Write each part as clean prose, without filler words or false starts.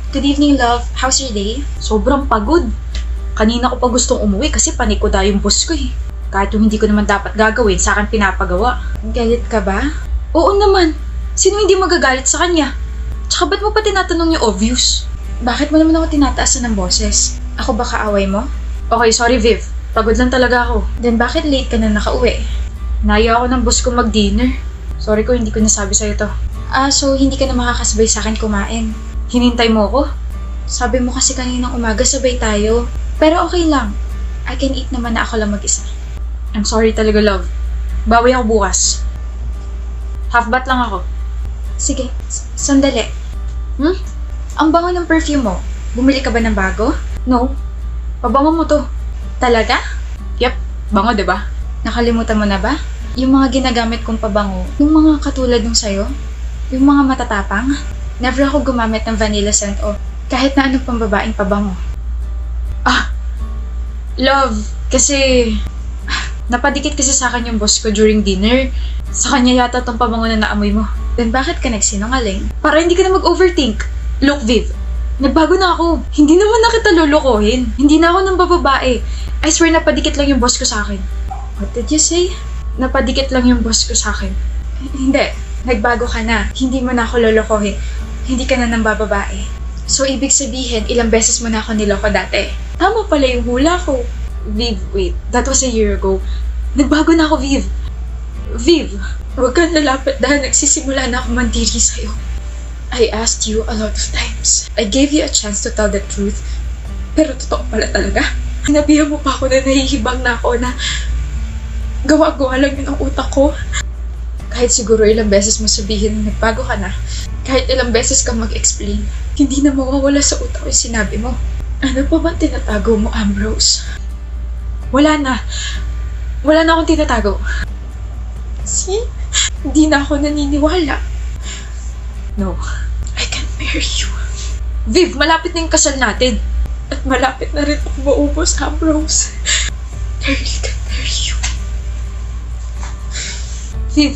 Good evening, love. How's your day? Sobrang pagod. Kanina ko pa gustong umuwi kasi panikoda yung boss ko eh. Kahit yung hindi ko naman dapat gagawin, sa akin pinapagawa. Galit ka ba? Oo naman. Sino hindi magagalit sa kanya? Tsaka ba't mo pa tinatanong yung obvious? Bakit mo naman ako tinataasan ng boses? Ako ba kaaway mo? Okay, sorry Viv. Pagod lang talaga ako. Then bakit late ka na nakauwi? Naya ako ng boss ko mag-dinner. Sorry ko, hindi ko nasabi sa'yo to. So hindi ka na makakasabay sa akin kumain. Hinintay mo ko? Sabi mo kasi kaninang umaga sabay tayo. Pero okay lang. I can eat naman na ako lang mag-isa. I'm sorry talaga, love. Bawi ako bukas. Half bath lang ako. Sige, sandali. Ang bango ng perfume mo. Bumili ka ba ng bago? No. Pabango mo to. Talaga? Yep, bango, diba? Nakalimutan mo na ba? Yung mga ginagamit kong pabango, yung mga katulad nung sa'yo, yung mga matatapang, never ako gumamit ng vanilla scent o kahit na anong pambabaeng pabango. Love, kasi napadikit kasi sa akin yung boss ko during dinner. Sa kanya yata tong pabango na naamoy mo. Then bakit ka nagsinungaling? Para hindi ka na mag-overthink. Look, Viv, nagbago na ako. Hindi naman na kita lulukohin. Hindi na ako ng bababae. I swear napadikit lang yung boss ko sa akin. What did you say? Napadikit lang yung boss ko sa akin. Hindi. Nagbago ka na. Hindi mo na ako lolokohin. Hindi ka na ng bababae. So, ibig sabihin, ilang beses mo na ako niloko dati. Tama pala yung hula ko. Viv, wait. That was a year ago. Nagbago na ako, Viv. Viv, huwag kang lalapit dahil nagsisimula na ako mandiri sa'yo. I asked you a lot of times. I gave you a chance to tell the truth. Pero totoo pala talaga. Sinabihan mo pa ako na nahihibang na ako na gawa-gawa lang yun ang utak ko. Kahit siguro ilang beses mo sabihin na nagbago ka na, kahit ilang beses kang mag-explain, hindi na mawawala sa utak ko yung sinabi mo. Ano pa ba tinatago mo, Ambrose? Wala na. Wala na akong tinatago. See? Hindi na ako naniniwala. No, I can't marry you. Viv, malapit na yung kasal natin. At malapit na rin ako maubos, Ambrose. I really can't marry you. Viv.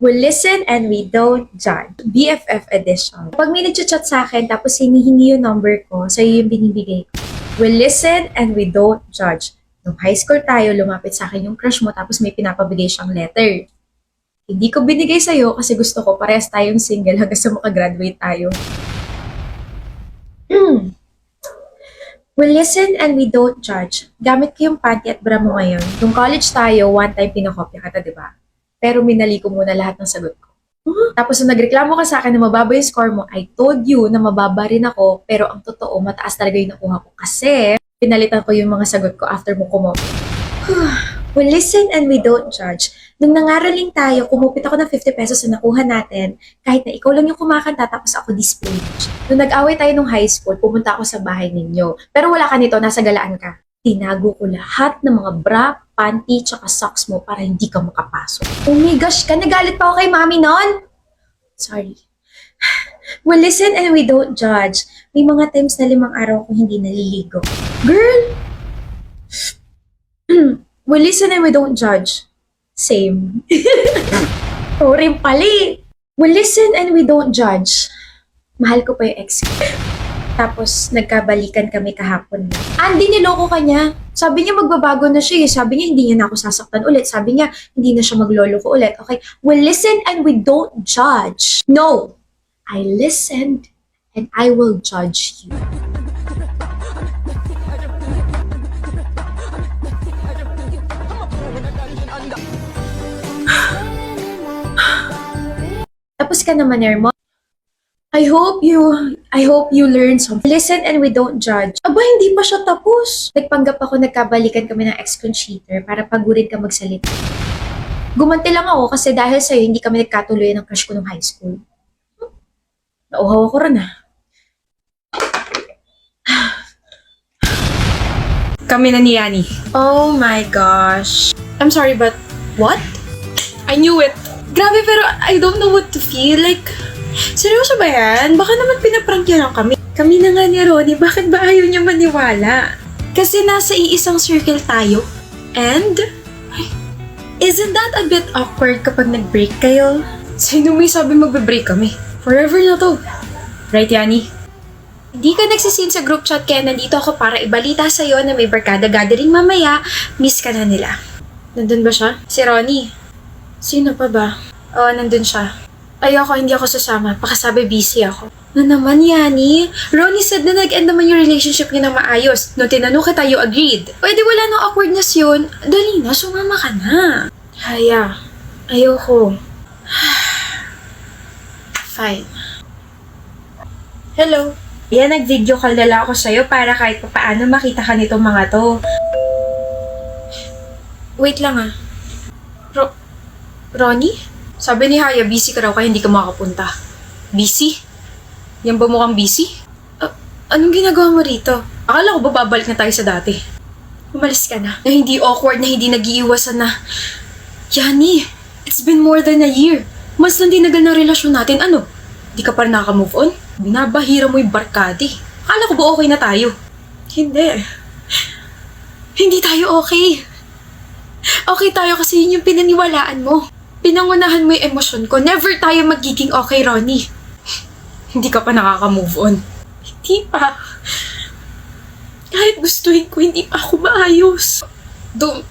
We listen and we don't judge. BFF edition. Pag may nag-chat sa akin tapos hinihingi yung number ko, sa'yo yung binibigay ko. We listen and we don't judge. Nung high school tayo, lumapit sa akin yung crush mo tapos may pinapabigay siyang letter. Hindi ko binigay sa'yo kasi gusto ko parehas tayong single hanggang sa makagraduate tayo. We listen and we don't judge. Gamit ko yung panty at bra mo ngayon. Nung college tayo, one time pinakopya ka, diba? Pero minali ko muna lahat ng sagot ko. Tapos nung nagreklamo ka sa akin na mababa yung score mo, I told you na mababa rin ako, pero ang totoo, mataas talaga yung nakuha ko. Kasi pinalitan ko yung mga sagot ko after mo kumopya. We listen and we don't judge. Nung nangaraling tayo, kumupit ako ng 50 pesos na nakuha natin, kahit na ikaw lang yung kumakanta tapos ako display. Nung nag-away tayo nung high school, pumunta ako sa bahay ninyo. Pero wala ka nito, nasa galaan ka. Tinago ko lahat ng mga bra, panty, tsaka socks mo para hindi ka makapasok. Oh my gosh, ka nagalit pa ako kay mami nun? Sorry. We listen and we don't judge. May mga times na 5 araw ko hindi naliligo. Girl! We listen and we don't judge. Same. Sorry pali. We listen and we don't judge. Mahal ko pa yung ex ko. Tapos, nagkabalikan kami kahapon. Andy, niloko ka niya. Sabi niya magbabago na siya. Sabi niya hindi niya na ako sasaktan ulit. Sabi niya hindi na siya magloloko ulit. Okay? We listen and we don't judge. No. I listened and I will judge you. Tapos ka naman, Ermo. I hope you learn something. Listen and we don't judge. Aba, hindi pa siya tapos. Nagpanggap ako nagkabalikan kami ng ex-con cheater para pagurin ka magsalita. Gumanti lang ako kasi dahil sa'yo hindi kami nagkatuloy ng crush ko nung high school. Nauhaw ako rin Kami na ni Yani. Oh my gosh. I'm sorry, but What? I knew it. Grabe, pero I don't know what to feel. Like, seryoso ba yan? Baka naman pinaprank yan lang kami. Kami na nga ni Ronnie, bakit ba ayaw niya maniwala? Kasi nasa iisang circle tayo. And, isn't that a bit awkward kapag nag-break kayo? Sino may sabi magbe-break kami? Forever na to. Right, Yani? Hindi ka nagsisin sa group chat kaya nandito ako para ibalita sa'yo na may barkada gathering mamaya. Miss ka na nila. Nandun ba siya? Si Ronnie. Sino pa ba? Oo, nandun siya. Ayoko, hindi ako sasama. Pakasabi busy ako. Na naman, Yani? Ronnie said na nag-end naman yung relationship niya ng maayos. Nung tinanong kita, you agreed. Pwede wala nang awkwardness yun. Dali na, sumama ka na. Haya. Ayoko. Fine. Hello. Yan, nag-video call na lang ako sa'yo para kahit paano makita ka nitong mga to. Wait lang ah. Ronnie? Sabi ni Haya, busy ka raw kaya hindi ka makapunta. Busy? Yan ba mukhang busy? Anong ginagawa mo rito? Akala ko ba babalik na tayo sa dati? Umalis ka na. Na hindi awkward, na hindi nag-iiwasan na... Yani, it's been more than a year. Mas lang dinagal ng relasyon natin. Ano? Di ka pa rin nakaka-move on? Binabahira mo yung barkadi. Akala ko ba okay na tayo? Hindi. Hindi tayo okay. Okay tayo kasi yun yung pinaniwalaan mo. Pinangunahan mo yung emosyon ko. Never tayo magiging okay, Ronnie. Hindi ka pa nakaka-move on. Hindi pa. Kahit gustuhin ko, hindi pa ako maayos. Don't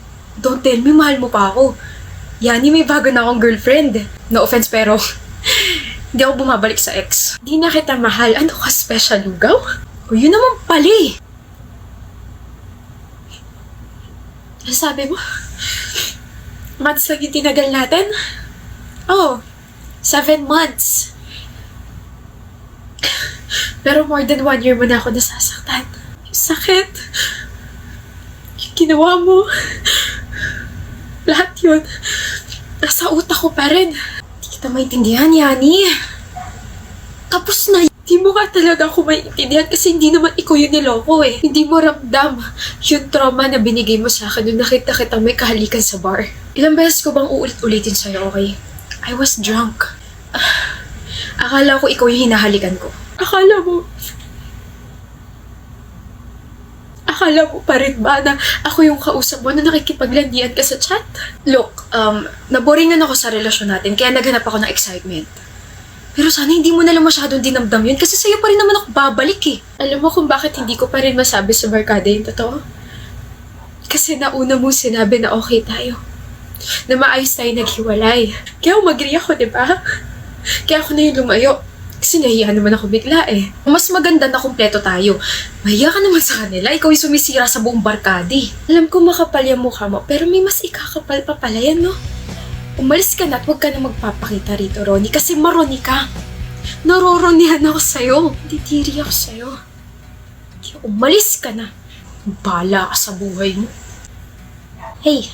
tell me, mahal mo pa ako. Yani, may bago na akong girlfriend. No offense pero, hindi ako bumabalik sa ex. Di na kita mahal. Ano ka, special lugaw? O yun naman pali. Ano sabi mo? Months lang yung tinagal natin? Oh, 7 months. Pero more than 1 year mo na ako nasasaktan. Yung sakit. Yung ginawa mo. Lahat yun. Nasa utak ko pa rin. Hindi kita maintindihan, Yani. Tapos na. Hindi mo ka talaga ako maintindihan kasi hindi naman ikaw yung niloko eh. Hindi mo ramdam yung trauma na binigay mo sa akin nung nakita kita may kahalikan sa bar. Ilang beses ko bang uulit-ulitin sa'yo, okay? I was drunk. Akala ko ikaw yung hinahalikan ko. Akala mo pa rin ba na ako yung kausap mo na nakikipaglandian ka sa chat? Look, naboringan ako sa relasyon natin kaya naghanap ako ng excitement. Pero sana hindi mo nalang masyadong dinamdam yun kasi sa'yo pa rin naman ako babalik eh. Alam mo kung bakit hindi ko pa rin masabi sa barkada yung totoo? Kasi nauna mong sinabi na okay tayo. Na maayos tayo naghiwalay. Kaya umagri ako, di ba? Kaya ako na yung lumayo. Kasi nahiya naman ako bigla eh. Mas maganda na kumpleto tayo. Mahiya ka naman sa kanila. Ikaw yung sumisira sa buong barkadi. Alam ko makapal yung mukha mo, pero may mas ikakapal pa pala yan, no? Umalis ka na at huwag ka na magpapakita rito, Ronnie, kasi maroni ka. Naroronihan ako sa'yo. Ditiri ako sa'yo. Kaya umalis ka na. Bala ka sa buhay mo. Hey,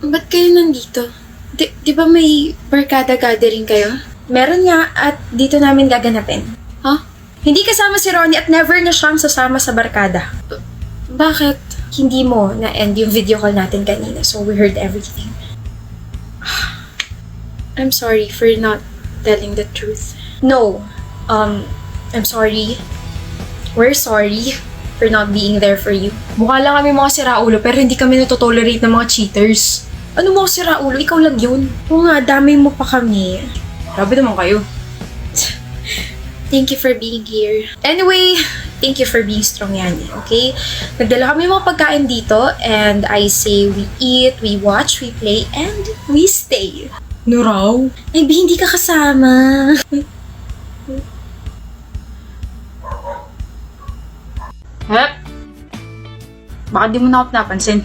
ba't kayo nandito? Di ba may barkada gathering kayo? Meron nga at dito namin gaganapin. Huh? Hindi kasama si Ronnie at never na siyang sasama sa barkada. Bakit? Hindi mo na-end yung video call natin kanina, so we heard everything. I'm sorry for not telling the truth. No, I'm sorry. We're sorry for not being there for you. Mukha lang kami mga siraulo pero hindi kami natotolerate ng mga cheaters. Ano mo siraulo? Ikaw lang yun. Oo nga, damay mo pa kami. Grabe naman kayo. Thank you for being here. Anyway, thank you for being strong, Yani, okay? Nagdala kami mga pagkain dito and I say we eat, we watch, we play, and we stay. No raw? Ay, hindi ka kasama. Hep? Baka di mo na ako napansin.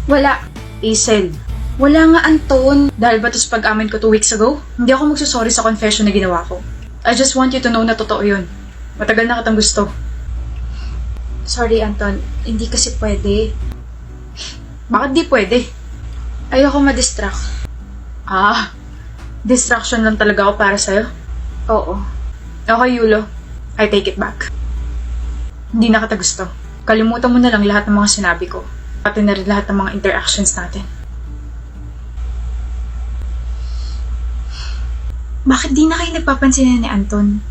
Wala. Hazel. Wala nga, Anton. Dahil ba ito sa pag-amin ko 2 weeks ago? Hindi ako magsusorry sa confession na ginawa ko. I just want you to know na totoo yun. Matagal na kitang gusto. Sorry, Anton. Hindi kasi pwede. Bakit di pwede? Ayoko ma-distract. Distraction lang talaga ako para sa'yo? Oo. Okay, Yulo. I take it back. Hindi na kita gusto. Kalimutan mo na lang lahat ng mga sinabi ko. Pati na rin lahat ng mga interactions natin. Bakit di na kayo nagpapansin ni Anton?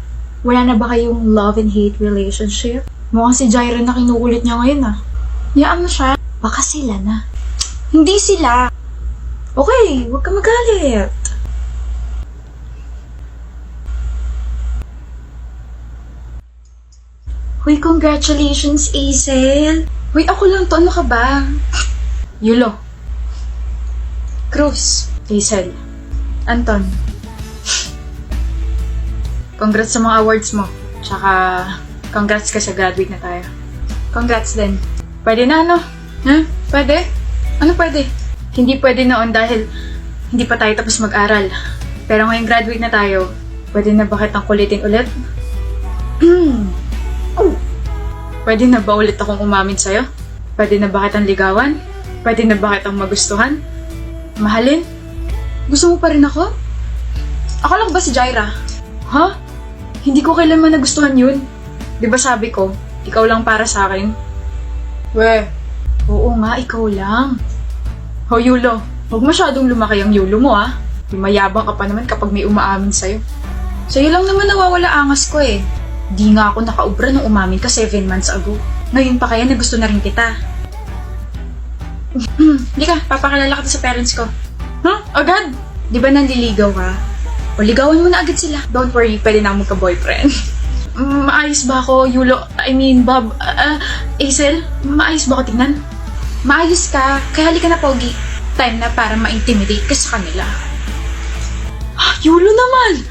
Wala na ba kayong love and hate relationship? Mukhang si Jairen na kinukulit niya ngayon Hayaan mo siya. Baka sila na. Hindi sila. Okay, huwag ka magalit. Hoy, congratulations, Azel! Hoy, ako lang to. Ano ka ba? Yulo. Cruz. Azel. Anton. Congrats sa mga awards mo. Tsaka, congrats ka sa graduate na tayo. Congrats din. Pwede na, ano? Ha? Pwede? Ano pwede? Hindi pwede noon dahil hindi pa tayo tapos mag-aral. Pero ngayong graduate na tayo, pwede na ba kitang kulitin ulit? Pwede na ba ulit akong umamin sa'yo? Pwede na ba kitang ligawan? Pwede na ba kitang magustuhan? Mahalin? Gusto mo pa rin ako? Ako lang ba si Jaira? Ha? Hindi ko kailanman nagustuhan yun. Di ba sabi ko, ikaw lang para sa akin? Weh, oo nga, ikaw lang. Ho, Yulo, huwag masyadong lumaki ang Yulo mo, ah. Mayabang ka pa naman kapag may umaamin sa'yo. Sa'yo lang naman nawawala angas ko eh. Di nga ako nakaubra nung umamin ka 7 months ago. Ngayon pa kaya na gusto na rin kita. Di ka, papakilala ka sa parents ko. Huh? Agad? Di ba nanliligaw ka? O ligawan mo na agad sila. Don't worry, pwede na akong magka-boyfriend. Maayos ba ako, Yulo? I mean, Bob, Azel? Maayos ba ako tignan? Maayos ka, kaya halika na, Pogi. Time na para ma-intimidate ka sa kanila. Yulo naman!